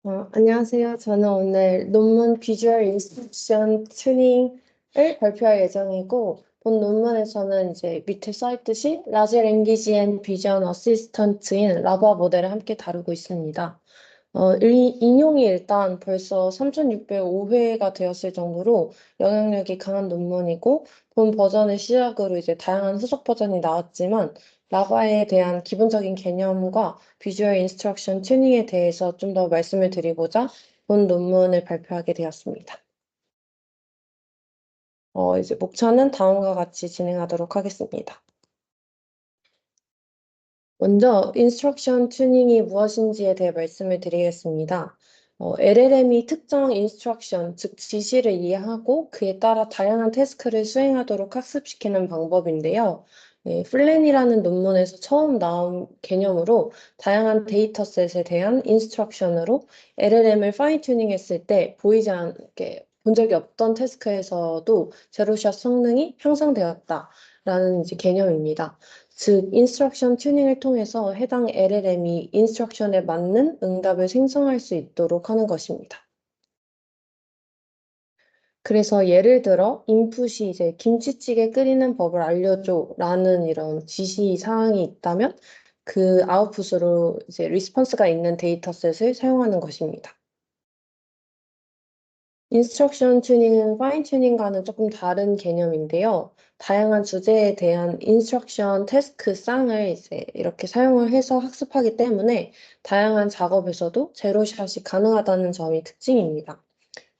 안녕하세요. 저는 오늘 논문 비주얼 인스트럭션 튜닝을 발표할 예정이고, 본 논문에서는 이제 밑에 써있듯이 라지 랭귀지 앤 비전 어시스턴트인 라바 모델을 함께 다루고 있습니다. 인용이 일단 벌써 3605회가 되었을 정도로 영향력이 강한 논문이고, 본 버전을 시작으로 이제 다양한 후속 버전이 나왔지만, 라바에 대한 기본적인 개념과 비주얼 인스트럭션 튜닝에 대해서 좀 더 말씀을 드리고자 본 논문을 발표하게 되었습니다. 이제 목차는 다음과 같이 진행하도록 하겠습니다. 먼저 인스트럭션 튜닝이 무엇인지에 대해 말씀을 드리겠습니다. LLM이 특정 인스트럭션, 즉 지시를 이해하고 그에 따라 다양한 태스크를 수행하도록 학습시키는 방법인데요. 플랜이라는 논문에서 처음 나온 개념으로 다양한 데이터셋에 대한 인스트럭션으로 LLM을 파인 튜닝했을 때 보이지 않게 본 적이 없던 태스크에서도 제로샷 성능이 향상되었다라는 이제 개념입니다. 즉, 인스트럭션 튜닝을 통해서 해당 LLM이 인스트럭션에 맞는 응답을 생성할 수 있도록 하는 것입니다. 그래서 예를 들어 인풋이 이제 김치찌개 끓이는 법을 알려줘라는 이런 지시 사항이 있다면 그 아웃풋으로 이제 리스폰스가 있는 데이터셋을 사용하는 것입니다. 인스트럭션 튜닝은 파인 튜닝과는 조금 다른 개념인데요. 다양한 주제에 대한 인스트럭션 태스크 쌍을 이제 이렇게 사용을 해서 학습하기 때문에 다양한 작업에서도 제로샷이 가능하다는 점이 특징입니다.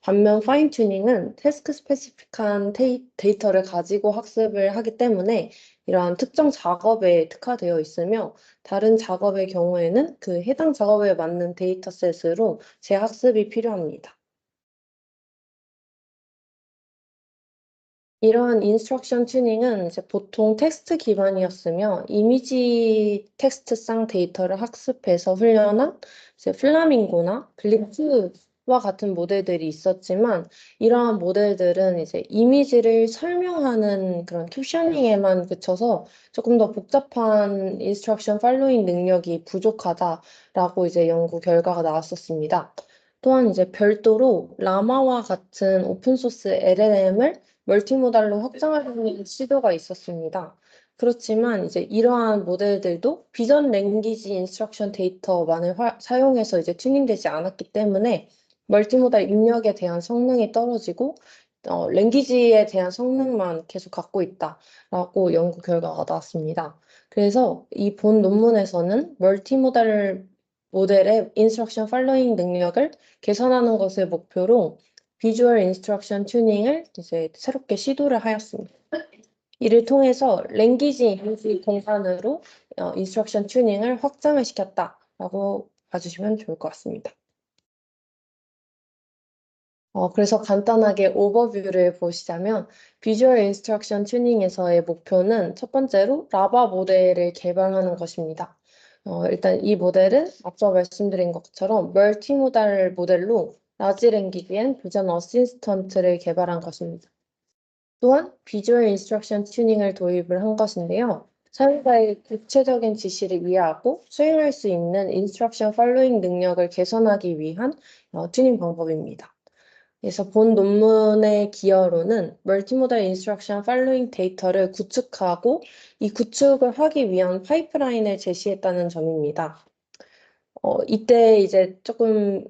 반면 파인 튜닝은 태스크 스페시픽한 데이터를 가지고 학습을 하기 때문에 이러한 특정 작업에 특화되어 있으며 다른 작업의 경우에는 그 해당 작업에 맞는 데이터셋으로 재학습이 필요합니다. 이러한 인스트럭션 튜닝은 이제 보통 텍스트 기반이었으며 이미지 텍스트상 데이터를 학습해서 훈련한 이제 플라밍고나 글리츠와 같은 모델들이 있었지만 이러한 모델들은 이제 이미지를 설명하는 그런 캡셔닝에만 그쳐서 조금 더 복잡한 인스트럭션 팔로잉 능력이 부족하다라고 이제 연구 결과가 나왔었습니다. 또한 이제 별도로 라마와 같은 오픈소스 LLM을 멀티모달로 확장하려는 시도가 있었습니다. 그렇지만 이제 이러한 모델들도 비전 랭귀지 인스트럭션 데이터만을 사용해서 이제 튜닝되지 않았기 때문에 멀티모달 입력에 대한 성능이 떨어지고 랭귀지에 대한 성능만 계속 갖고 있다라고 연구 결과가 나왔습니다. 그래서 이 본 논문에서는 멀티모달 모델의 인스트럭션 팔로잉 능력을 개선하는 것을 목표로 비주얼 인스트럭션 튜닝을 이제 새롭게 시도를 하였습니다. 이를 통해서 랭귀지 이미지 공간으로 인스트럭션 튜닝을 확장을 시켰다라고 봐주시면 좋을 것 같습니다. 그래서 간단하게 오버뷰를 보시자면 비주얼 인스트럭션 튜닝에서의 목표는 첫 번째로 라바 모델을 개발하는 것입니다. 일단 이 모델은 앞서 말씀드린 것처럼 멀티모달 모델로 라지 랭귀지엔 비전 어시스턴트를 개발한 것입니다. 또한 비주얼 인스트럭션 튜닝을 도입을 한 것인데요. 사용자의 구체적인 지시를 이해하고 수행할 수 있는 인스트럭션 팔로잉 능력을 개선하기 위한 튜닝 방법입니다. 그래서 본 논문의 기여로는 멀티모달 인스트럭션 팔로잉 데이터를 구축하고 이 구축을 하기 위한 파이프라인을 제시했다는 점입니다. 이때 이제 조금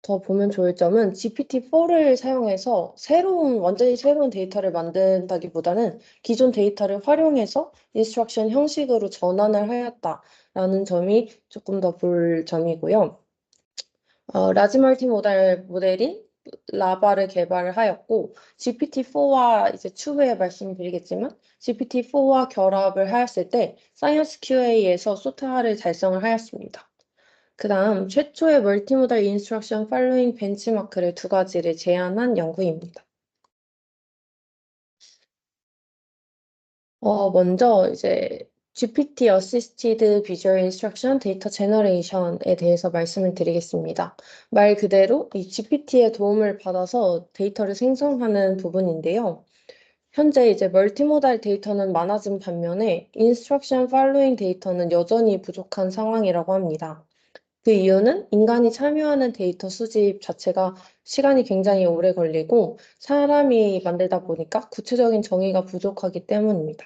더 보면 좋을 점은 GPT-4를 사용해서 완전히 새로운 데이터를 만든다기보다는 기존 데이터를 활용해서 인스트럭션 형식으로 전환을 하였다라는 점이 조금 더 볼 점이고요. 라지 멀티모달 모델인 라바를 개발을 하였고 GPT-4와 이제 추후에 말씀드리겠지만 GPT-4와 결합을 하였을 때 사이언스 QA에서 소타를 달성을 하였습니다. 그 다음 최초의 멀티모달 인스트럭션 팔로잉 벤치마크를 두 가지를 제안한 연구입니다. 먼저 이제 GPT Assisted Visual Instruction Data Generation에 대해서 말씀을 드리겠습니다. 말 그대로 이 GPT의 도움을 받아서 데이터를 생성하는 부분인데요. 현재 이제 멀티모달 데이터는 많아진 반면에 인스트럭션 팔로잉 데이터는 여전히 부족한 상황이라고 합니다. 그 이유는 인간이 참여하는 데이터 수집 자체가 시간이 굉장히 오래 걸리고 사람이 만들다 보니까 구체적인 정의가 부족하기 때문입니다.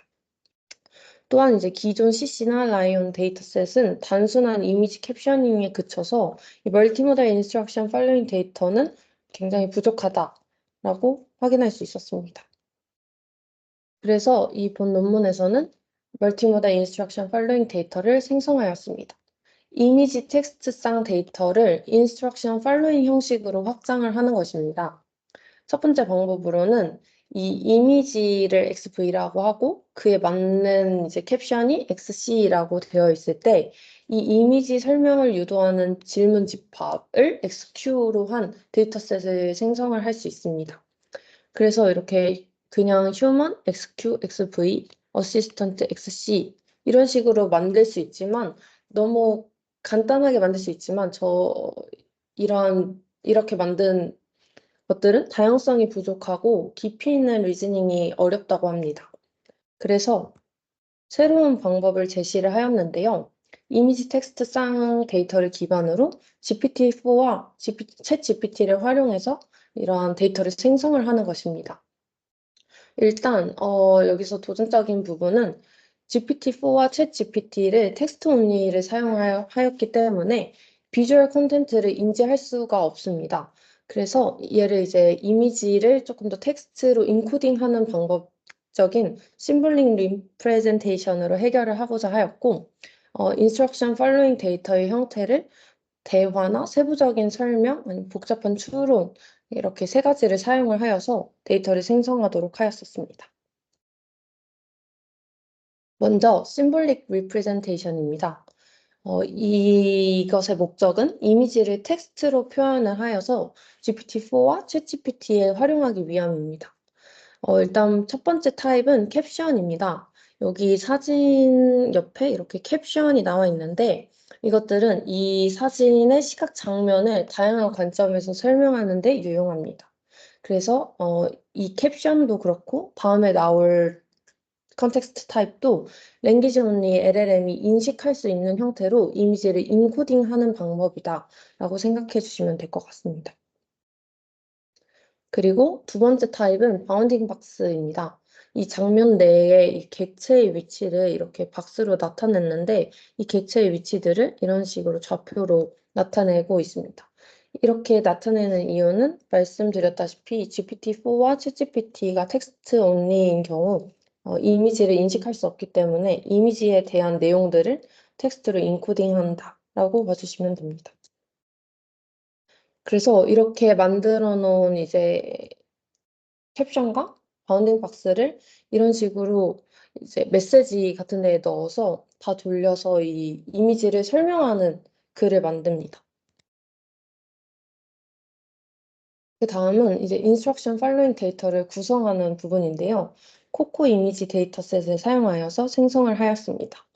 또한 이제 기존 CC나 라이온 데이터셋은 단순한 이미지 캡셔닝에 그쳐서 이 멀티모달 인스트럭션 팔로잉 데이터는 굉장히 부족하다라고 확인할 수 있었습니다. 그래서 이 본 논문에서는 멀티모달 인스트럭션 팔로잉 데이터를 생성하였습니다. 이미지 텍스트상 데이터를 인스트럭션 팔로잉 형식으로 확장을 하는 것입니다. 첫 번째 방법으로는 이 이미지를 XV라고 하고 그에 맞는 이제 캡션이 XC라고 되어 있을 때 이 이미지 설명을 유도하는 질문 집합을 XQ로 한 데이터셋을 생성을 할 수 있습니다. 그래서 이렇게 그냥 human XQ, XV, assistant XC 이런 식으로 만들 수 있지만 너무 간단하게 만들 수 있지만 이렇게 만든 것들은 다양성이 부족하고 깊이 있는 리즈닝이 어렵다고 합니다. 그래서 새로운 방법을 제시를 하였는데요. 이미지 텍스트 쌍 데이터를 기반으로 GPT-4와 챗 GPT를 활용해서 이러한 데이터를 생성을 하는 것입니다. 일단 여기서 도전적인 부분은 GPT-4와 챗 GPT를 텍스트 온리를 사용하였기 때문에 비주얼 콘텐츠를 인지할 수가 없습니다. 그래서 얘를 이제 이미지를 조금 더 텍스트로 인코딩하는 방법적인 심볼릭 리프레젠테이션으로 해결을 하고자 하였고 인스트럭션 팔로잉 데이터의 형태를 대화나 세부적인 설명, 아니면 복잡한 추론 이렇게 세 가지를 사용을 하여서 데이터를 생성하도록 하였었습니다. 먼저 심볼릭 리프레젠테이션입니다. 이것의 목적은 이미지를 텍스트로 표현을 하여서 GPT-4와 챗GPT에 활용하기 위함입니다. 일단 첫 번째 타입은 캡션입니다. 여기 사진 옆에 이렇게 캡션이 나와 있는데 이것들은 이 사진의 시각 장면을 다양한 관점에서 설명하는 데 유용합니다. 그래서 이 캡션도 그렇고 다음에 나올 컨텍스트 타입도 랭귀지 온리 LLM이 인식할 수 있는 형태로 이미지를 인코딩하는 방법이다 라고 생각해 주시면 될 것 같습니다. 그리고 두 번째 타입은 바운딩 박스입니다. 이 장면 내에 이 객체의 위치를 이렇게 박스로 나타냈는데 이 객체의 위치들을 이런 식으로 좌표로 나타내고 있습니다. 이렇게 나타내는 이유는 말씀드렸다시피 GPT-4와 챗GPT가 텍스트 온리인 경우 이미지를 인식할 수 없기 때문에 이미지에 대한 내용들을 텍스트로 인코딩한다라고 봐주시면 됩니다. 그래서 이렇게 만들어 놓은 이제 캡션과 바운딩 박스를 이런 식으로 이제 메시지 같은 데에 넣어서 다 돌려서 이 이미지를 설명하는 글을 만듭니다. 그 다음은 이제 인스트럭션 팔로잉 데이터를 구성하는 부분인데요. 코코 이미지 데이터셋을 사용하여서 생성을 하였습니다.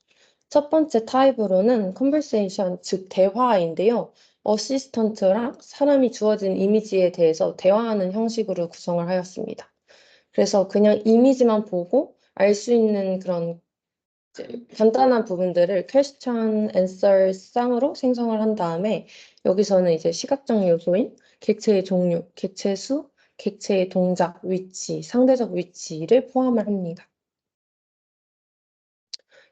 첫 번째 타입으로는 conversation, 즉 대화인데요. 어시스턴트랑 사람이 주어진 이미지에 대해서 대화하는 형식으로 구성을 하였습니다. 그래서 그냥 이미지만 보고 알 수 있는 그런 간단한 부분들을 question, answer 쌍으로 생성을 한 다음에 여기서는 이제 시각적 요소인 객체의 종류, 객체 수, 객체의 동작, 위치, 상대적 위치를 포함을 합니다.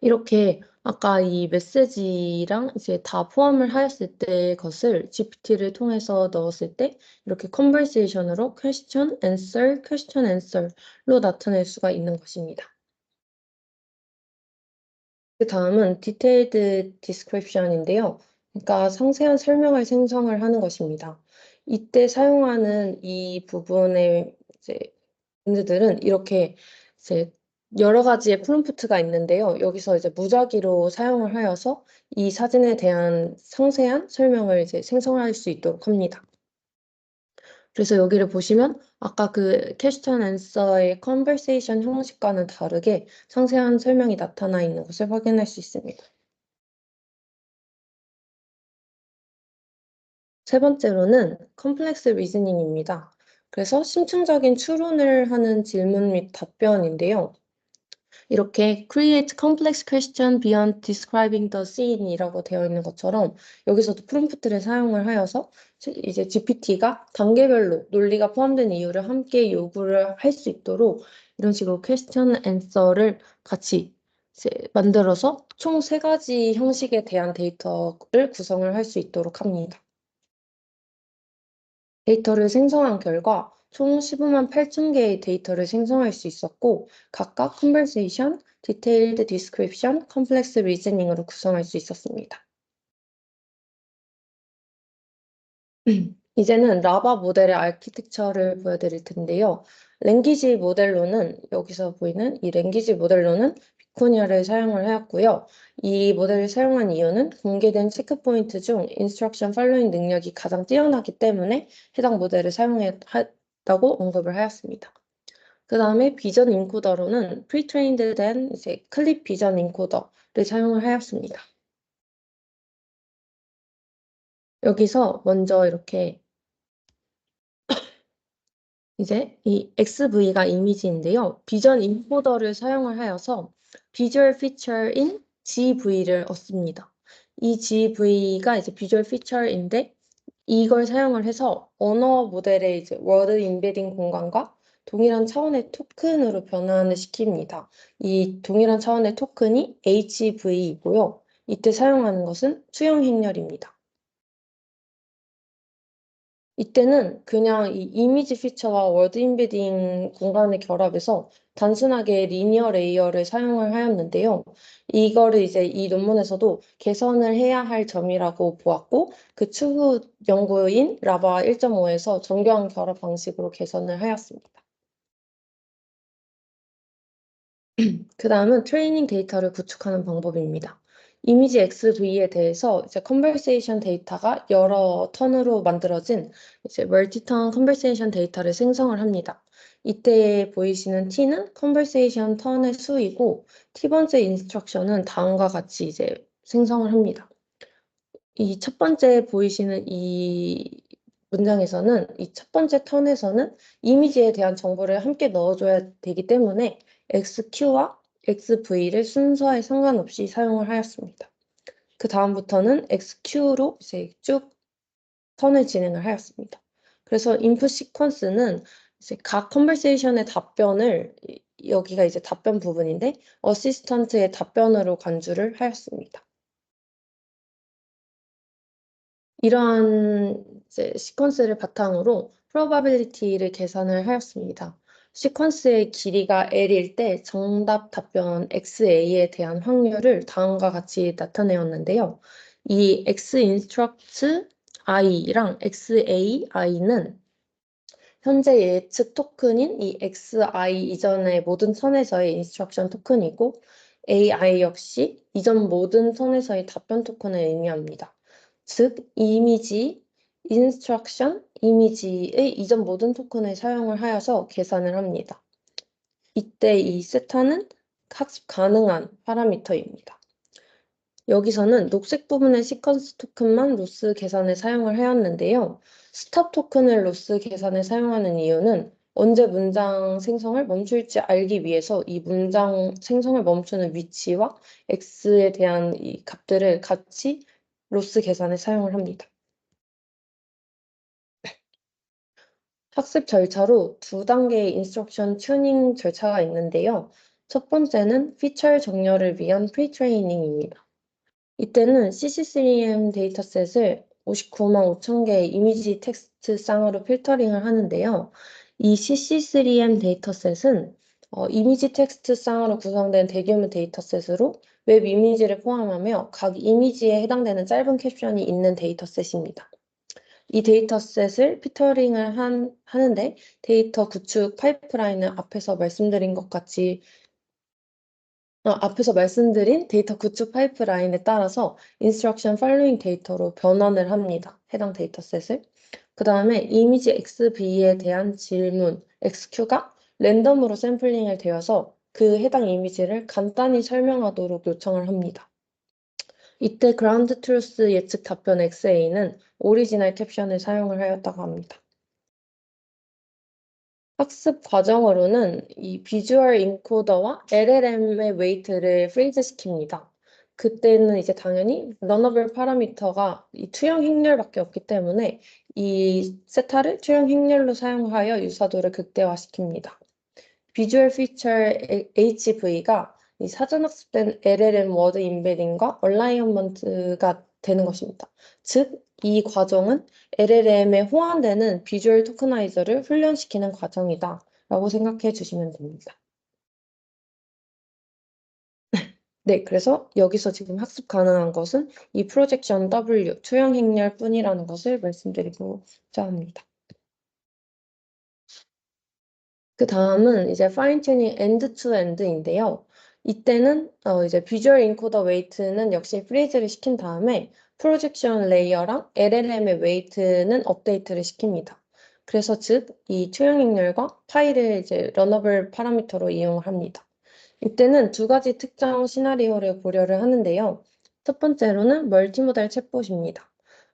이렇게 아까 이 메시지랑 이제 다 포함을 하였을 때 것을 GPT를 통해서 넣었을 때 이렇게 컨버세이션으로 question, answer, question, answer로 나타낼 수가 있는 것입니다. 그 다음은 디테일드 디스크립션인데요. 그러니까 상세한 설명을 생성을 하는 것입니다. 이때 사용하는 이 부분의 이제 문제들은 이렇게 이제 여러 가지의 프롬프트가 있는데요. 여기서 이제 무작위로 사용을 하여서 이 사진에 대한 상세한 설명을 이제 생성할 수 있도록 합니다. 그래서 여기를 보시면 아까 그 question answer의 conversation 형식과는 다르게 상세한 설명이 나타나 있는 것을 확인할 수 있습니다. 세 번째로는 컴플렉스 리즈닝입니다. 그래서 심층적인 추론을 하는 질문 및 답변인데요. 이렇게 create complex question beyond describing the scene이라고 되어 있는 것처럼 여기서도 프롬프트를 사용을 하여서 이제 GPT가 단계별로 논리가 포함된 이유를 함께 요구를 할 수 있도록 이런 식으로 question answer를 같이 이제 만들어서 총 3가지 형식에 대한 데이터를 구성을 할 수 있도록 합니다. 데이터를 생성한 결과 총 15만 8천 개의 데이터를 생성할 수 있었고 각각 conversation, detailed description, complex reasoning으로 구성할 수 있었습니다. 이제는 라바 모델의 아키텍처를 보여드릴 텐데요. 랭귀지 모델로는 여기서 보이는 이 랭귀지 모델로는 비코니아를 사용을 하였고요. 이 모델을 사용한 이유는 공개된 체크포인트 중 인스트럭션 팔로잉 능력이 가장 뛰어나기 때문에 해당 모델을 사용했다고 언급을 하였습니다. 그 다음에 비전 인코더로는 pre-trained 된 이제 클립 비전 인코더를 사용을 하였습니다. 여기서 먼저 이렇게 이제 이 XV가 이미지인데요. 비전 인코더를 사용을 하여서 비주얼 피처인 GV를 얻습니다. 이 GV가 이제 비주얼 피처인데 이걸 사용을 해서 언어 모델의 이제 워드 임베딩 공간과 동일한 차원의 토큰으로 변환을 시킵니다. 이 동일한 차원의 토큰이 HV이고요. 이때 사용하는 것은 수형 행렬입니다. 이때는 그냥 이 이미지 피처와 워드 임베딩 공간을 결합해서 단순하게 리니어 레이어를 사용을 하였는데요. 이거를 이제 이 논문에서도 개선을 해야 할 점이라고 보았고, 그 추후 연구인 라바 1.5에서 정교한 결합 방식으로 개선을 하였습니다. 그 다음은 트레이닝 데이터를 구축하는 방법입니다. 이미지 XV에 대해서 이제 컨버세이션 데이터가 여러 턴으로 만들어진 이제 멀티턴 컨버세이션 데이터를 생성을 합니다. 이때 보이시는 T는 컨버세이션 턴의 수이고 T번째 인스트럭션은 다음과 같이 이제 생성을 합니다. 이 첫 번째 보이시는 이 문장에서는 이 첫 번째 턴에서는 이미지에 대한 정보를 함께 넣어줘야 되기 때문에 XQ와 XV를 순서에 상관없이 사용을 하였습니다. 그 다음부터는 XQ로 이제 쭉 턴을 진행을 하였습니다. 그래서 인풋 시퀀스는 이제 각 컨버세이션의 답변을 여기가 이제 답변 부분인데 어시스턴트의 답변으로 간주를 하였습니다. 이러한 이제 시퀀스를 바탕으로 probability를 계산을 하였습니다. 시퀀스의 길이가 L일 때 정답 답변 XA에 대한 확률을 다음과 같이 나타내었는데요. 이 X instruct I랑 XA I는 현재 예측 토큰인 이 XI 이전의 모든 턴에서의 인스트럭션 토큰이고 AI 역시 이전 모든 턴에서의 답변 토큰을 의미합니다. 즉, 이미지, 인스트럭션, 이미지의 이전 모든 토큰을 사용을 하여서 계산을 합니다. 이때 이 세타는 학습 가능한 파라미터입니다. 여기서는 녹색 부분의 시퀀스 토큰만 로스 계산에 사용을 하였는데요. 스탑 토큰을 로스 계산에 사용하는 이유는 언제 문장 생성을 멈출지 알기 위해서 이 문장 생성을 멈추는 위치와 x에 대한 이 값들을 같이 로스 계산에 사용을 합니다. 학습 절차로 2단계의 인스트럭션 튜닝 절차가 있는데요. 첫 번째는 피처 정렬을 위한 프리트레이닝입니다. 이때는 CC3M 데이터셋을 59만 5천 개의 이미지 텍스트 쌍으로 필터링을 하는데요. 이 CC3M 데이터셋은 이미지 텍스트 쌍으로 구성된 대규모 데이터셋으로 웹 이미지를 포함하며 각 이미지에 해당되는 짧은 캡션이 있는 데이터셋입니다. 이 데이터셋을 필터링을 하는데 데이터 구축 파이프라인은 앞에서 말씀드린 데이터 구축 파이프라인에 따라서 instruction following 데이터로 변환을 합니다. 해당 데이터셋을. 그 다음에 이미지 XV에 대한 질문 XQ가 랜덤으로 샘플링을 되어서 그 해당 이미지를 간단히 설명하도록 요청을 합니다. 이때 ground truth 예측 답변 XA는 오리지널 캡션을 사용을 하였다고 합니다. 학습 과정으로는 이 비주얼 인코더와 LLM의 웨이트를 프리즈 시킵니다. 그때는 이제 당연히 러너블 파라미터가 이 투영 행렬밖에 없기 때문에 이 세타를 투영 행렬로 사용하여 유사도를 극대화시킵니다. 비주얼 피처 HV가 이 사전 학습된 LLM 워드 임베딩과 얼라이언먼트가 되는 것입니다. 즉, 이 과정은 LLM에 호환되는 비주얼 토크나이저를 훈련시키는 과정이다 라고 생각해 주시면 됩니다. 네, 그래서 여기서 지금 학습 가능한 것은 이 프로젝션 W, 투영 행렬 뿐이라는 것을 말씀드리고자 합니다. 그 다음은 이제 파인 튜닝 엔드 투 엔드인데요. 이때는 이제 비주얼 인코더 웨이트는 역시 프리즈를 시킨 다음에 프로젝션 레이어랑 LLM의 웨이트는 업데이트를 시킵니다. 그래서 즉 이 투영 행렬과 파일을 이제 러너블 파라미터로 이용합니다. 이때는 두 가지 특정 시나리오를 고려를 하는데요. 첫 번째로는 멀티모달 챗봇입니다.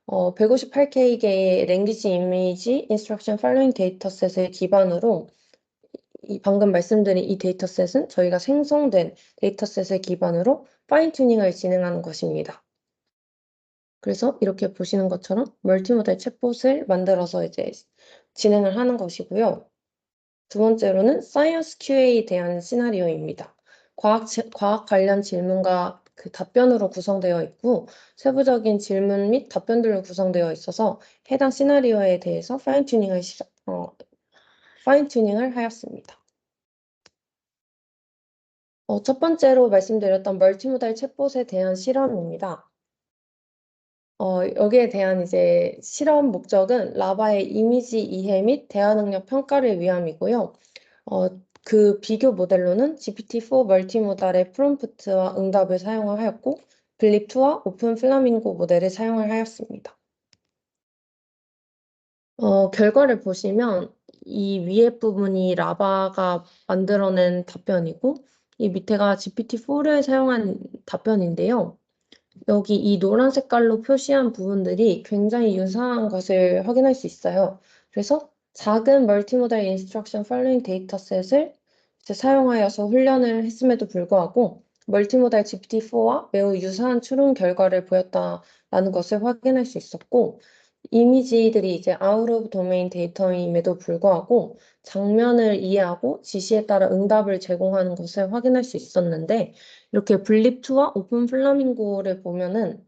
158K개의 랭귀지 이미지 인스트럭션 팔로잉 데이터셋을 기반으로 이 방금 말씀드린 이 데이터셋은 저희가 생성된 데이터셋을 기반으로 파인 튜닝을 진행하는 것입니다. 그래서 이렇게 보시는 것처럼 멀티모달 챗봇을 만들어서 이제 진행을 하는 것이고요. 두 번째로는 사이언스 QA에 대한 시나리오입니다. 과학 관련 질문과 그 답변으로 구성되어 있고 세부적인 질문 및 답변들로 구성되어 있어서 해당 시나리오에 대해서 파인 튜닝을 하였습니다. 첫 번째로 말씀드렸던 멀티모달 챗봇에 대한 실험입니다. 여기에 대한 이제 실험 목적은 라바의 이미지 이해 및 대화 능력 평가를 위함이고요. 그 비교 모델로는 GPT-4 멀티모달의 프롬프트와 응답을 사용을 하였고, 블립2와 오픈 플라밍고 모델을 사용을 하였습니다. 결과를 보시면 이 위에 부분이 라바가 만들어낸 답변이고, 이 밑에가 GPT-4를 사용한 답변인데요. 여기 이 노란 색깔로 표시한 부분들이 굉장히 유사한 것을 확인할 수 있어요. 그래서 작은 멀티모달 인스트럭션 팔로잉 데이터셋을 이제 사용하여서 훈련을 했음에도 불구하고 멀티모달 GPT-4와 매우 유사한 추론 결과를 보였다라는 것을 확인할 수 있었고 이미지들이 이제 아웃 오브 도메인 데이터임에도 불구하고 장면을 이해하고 지시에 따라 응답을 제공하는 것을 확인할 수 있었는데 이렇게 블립2와 오픈 플라밍고를 보면은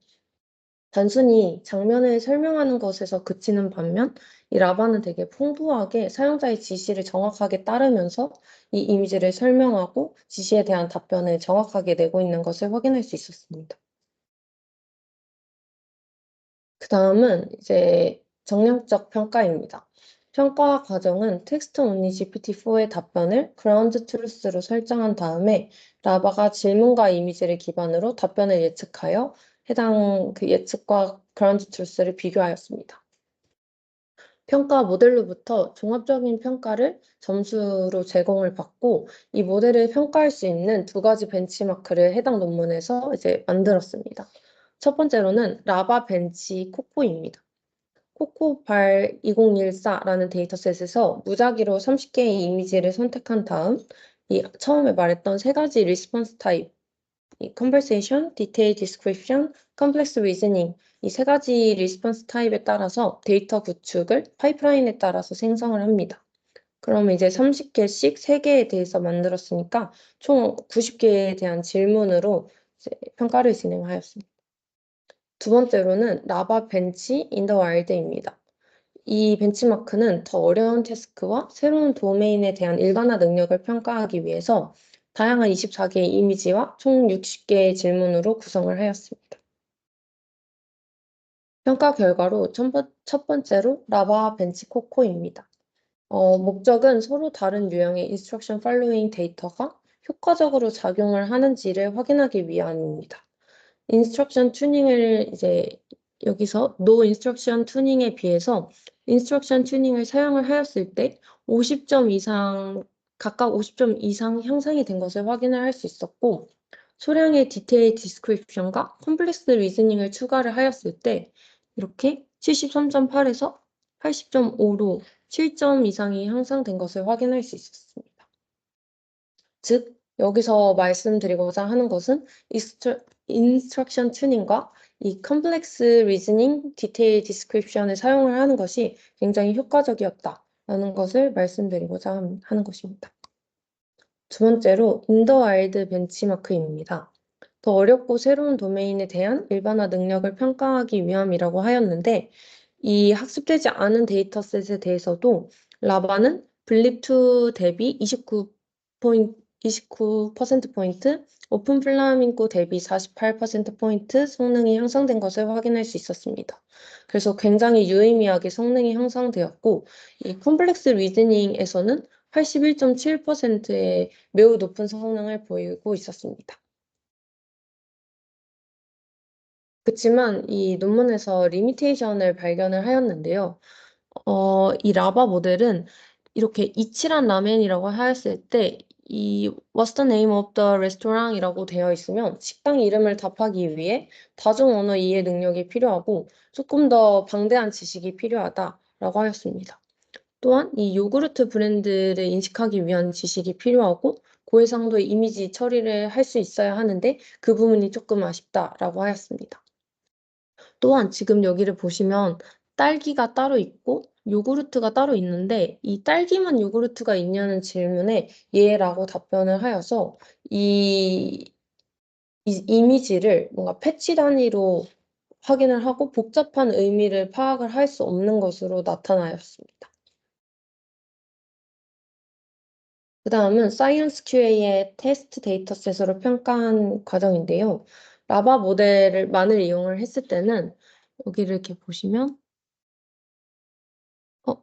단순히 장면을 설명하는 것에서 그치는 반면 이 라바는 되게 풍부하게 사용자의 지시를 정확하게 따르면서 이 이미지를 설명하고 지시에 대한 답변을 정확하게 내고 있는 것을 확인할 수 있었습니다. 그 다음은 이제 정량적 평가입니다. 평가 과정은 텍스트 온리 GPT-4의 답변을 그라운드 트루스로 설정한 다음에 라바가 질문과 이미지를 기반으로 답변을 예측하여 해당 그 예측과 그라운드 트루스를 비교하였습니다. 평가 모델로부터 종합적인 평가를 점수로 제공을 받고 이 모델을 평가할 수 있는 두 가지 벤치마크를 해당 논문에서 이제 만들었습니다. 첫 번째로는 라바 벤치 코코입니다. 코코발 2014라는 데이터셋에서 무작위로 30개의 이미지를 선택한 다음 이 처음에 말했던 세 가지 리스폰스 타입, 이 conversation, detail description, complex reasoning 이 세 가지 리스폰스 타입에 따라서 데이터 구축을 파이프라인에 따라서 생성을 합니다. 그러면 이제 30개씩 3개에 대해서 만들었으니까 총 90개에 대한 질문으로 이제 평가를 진행하였습니다. 두 번째로는 라바 벤치 인 더 와일드입니다. 이 벤치마크는 더 어려운 태스크와 새로운 도메인에 대한 일반화 능력을 평가하기 위해서 다양한 24개의 이미지와 총 60개의 질문으로 구성을 하였습니다. 평가 결과로 첫 번째로 라바 벤치 코코입니다. 목적은 서로 다른 유형의 인스트럭션 팔로잉 데이터가 효과적으로 작용을 하는지를 확인하기 위함입니다. 인스트럭션 튜닝을 이제 여기서 노 인스트럭션 튜닝에 비해서 인스트럭션 튜닝을 사용을 하였을 때 50점 이상 각각 50점 이상 향상이 된 것을 확인을 할 수 있었고 소량의 디테일 디스크립션과 컴플렉스 리즈닝을 추가를 하였을 때 이렇게 73.8에서 80.5로 7점 이상이 향상된 것을 확인할 수 있었습니다. 즉, 여기서 말씀드리고자 하는 것은 인스트럭션 튜닝과 이 컴플렉스 리즈닝 디테일 디스크립션을 사용을 하는 것이 굉장히 효과적이었다라는 것을 말씀드리고자 하는 것입니다. 두 번째로 인더 와일드 벤치마크입니다. 더 어렵고 새로운 도메인에 대한 일반화 능력을 평가하기 위함이라고 하였는데 이 학습되지 않은 데이터셋에 대해서도 라바는 블립2 대비 29%포인트, 오픈 플라밍고 대비 48%포인트 성능이 향상된 것을 확인할 수 있었습니다. 그래서 굉장히 유의미하게 성능이 향상되었고, 이 컴플렉스 리즈닝에서는 81.7%의 매우 높은 성능을 보이고 있었습니다. 그치만 이 논문에서 리미테이션을 발견을 하였는데요. 이 라바 모델은 이렇게 이치란 라멘이라고 하였을 때 이 What's the name of the restaurant이라고 되어 있으면 식당 이름을 답하기 위해 다중 언어 이해 능력이 필요하고 조금 더 방대한 지식이 필요하다라고 하였습니다. 또한 이 요구르트 브랜드를 인식하기 위한 지식이 필요하고 고해상도의 이미지 처리를 할 수 있어야 하는데 그 부분이 조금 아쉽다라고 하였습니다. 또한 지금 여기를 보시면 딸기가 따로 있고 요구르트가 따로 있는데 이 딸기만 요구르트가 있냐는 질문에 예라고 답변을 하여서 이 이미지를 뭔가 패치 단위로 확인을 하고 복잡한 의미를 파악을 할 수 없는 것으로 나타나였습니다. 그 다음은 사이언스 QA의 테스트 데이터셋으로 평가한 과정인데요. 라바 모델만을 이용을 했을 때는 여기를 이렇게 보시면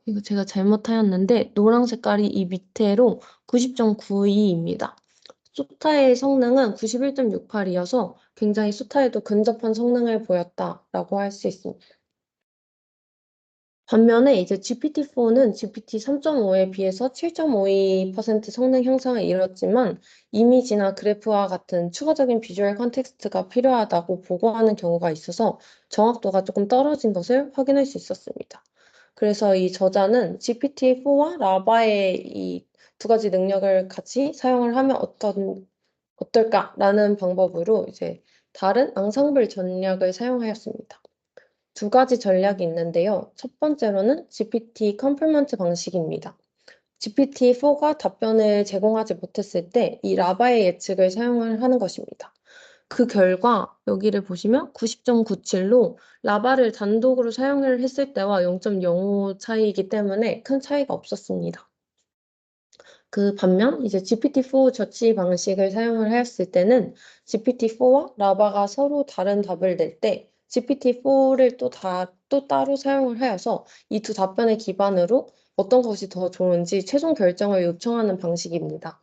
이거 제가 잘못하였는데 노랑 색깔이 이 밑에로 90.92입니다. 소타의 성능은 91.68이어서 굉장히 소타에도 근접한 성능을 보였다라고 할 수 있습니다. 반면에 이제 GPT-4는 GPT 3.5에 비해서 7.52% 성능 향상을 이뤘지만 이미지나 그래프와 같은 추가적인 비주얼 컨텍스트가 필요하다고 보고하는 경우가 있어서 정확도가 조금 떨어진 것을 확인할 수 있었습니다. 그래서 이 저자는 GPT-4와 라바의 이 두 가지 능력을 같이 사용을 하면 어떨까라는 방법으로 이제 다른 앙상블 전략을 사용하였습니다. 두 가지 전략이 있는데요. 첫 번째로는 GPT 컴플먼트 방식입니다. GPT-4가 답변을 제공하지 못했을 때 이 라바의 예측을 사용을 하는 것입니다. 그 결과 여기를 보시면 90.97로 라바를 단독으로 사용을 했을 때와 0.05 차이이기 때문에 큰 차이가 없었습니다. 그 반면 이제 GPT-4 저치 방식을 사용을 하였을 때는 GPT-4와 라바가 서로 다른 답을 낼 때 GPT-4를 또 따로 사용을 하여서 이 두 답변을 기반으로 어떤 것이 더 좋은지 최종 결정을 요청하는 방식입니다.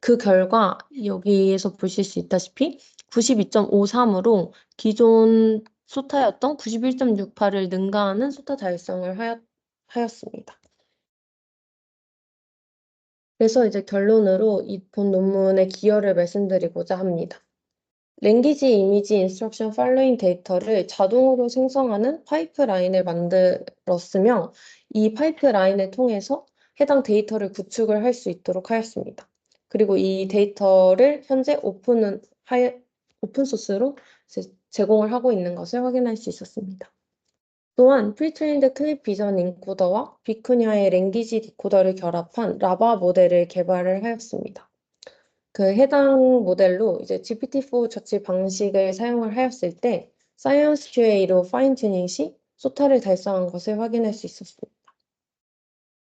그 결과 여기에서 보실 수 있다시피 92.53으로 기존 소타였던 91.68을 능가하는 소타 달성을 하였습니다. 그래서 이제 결론으로 이 본 논문의 기여를 말씀드리고자 합니다. 랭귀지 이미지 인스트럭션 팔로잉 데이터를 자동으로 생성하는 파이프라인을 만들었으며 이 파이프라인을 통해서 해당 데이터를 구축을 할 수 있도록 하였습니다. 그리고 이 데이터를 현재 오픈소스로 제공을 하고 있는 것을 확인할 수 있었습니다. 또한 프리트레인드 클립 비전 인코더와 비쿠냐의 랭귀지 디코더를 결합한 라바 모델을 개발을 하였습니다. 그 해당 모델로 이제 GPT-4 저치 방식을 사용을 하였을 때 사이언스 QA로 파인 튜닝 시 소타를 달성한 것을 확인할 수 있었습니다.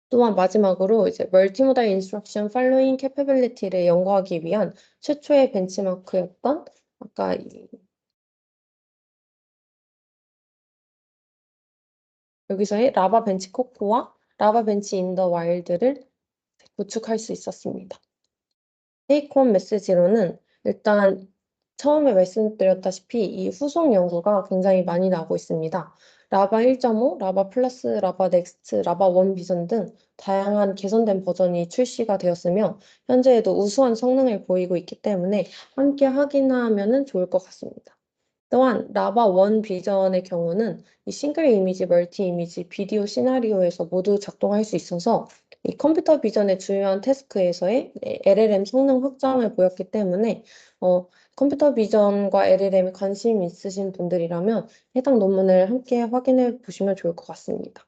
또한 마지막으로 이제 멀티모달 인스트럭션 팔로잉 캐퍼빌리티를 연구하기 위한 최초의 벤치마크였던 아까 여기서의 라바 벤치 코코와 라바 벤치 인더 와일드를 구축할 수 있었습니다. 테이크홈 메시지로는 일단 처음에 말씀드렸다시피 이 후속 연구가 굉장히 많이 나오고 있습니다. 라바 1.5, 라바 플러스, 라바 넥스트, 라바 1 비전 등 다양한 개선된 버전이 출시가 되었으며 현재에도 우수한 성능을 보이고 있기 때문에 함께 확인하면 좋을 것 같습니다. 또한 라바 원 비전의 경우는 이 싱글 이미지, 멀티 이미지, 비디오 시나리오에서 모두 작동할 수 있어서 이 컴퓨터 비전의 주요한 태스크에서의 LLM 성능 확장을 보였기 때문에 컴퓨터 비전과 LLM에 관심 있으신 분들이라면 해당 논문을 함께 확인해 보시면 좋을 것 같습니다.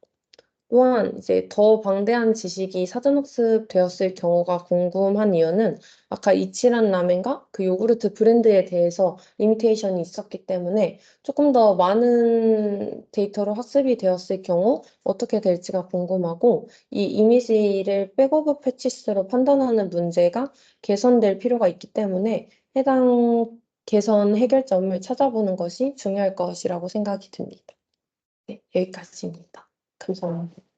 또한 이제 더 방대한 지식이 사전학습 되었을 경우가 궁금한 이유는 아까 이치란 라멘과 그 요구르트 브랜드에 대해서 리미테이션이 있었기 때문에 조금 더 많은 데이터로 학습이 되었을 경우 어떻게 될지가 궁금하고 이 이미지를 백오브 패치스로 판단하는 문제가 개선될 필요가 있기 때문에 해당 개선 해결점을 찾아보는 것이 중요할 것이라고 생각이 듭니다. 네, 여기까지입니다. 감사합니다.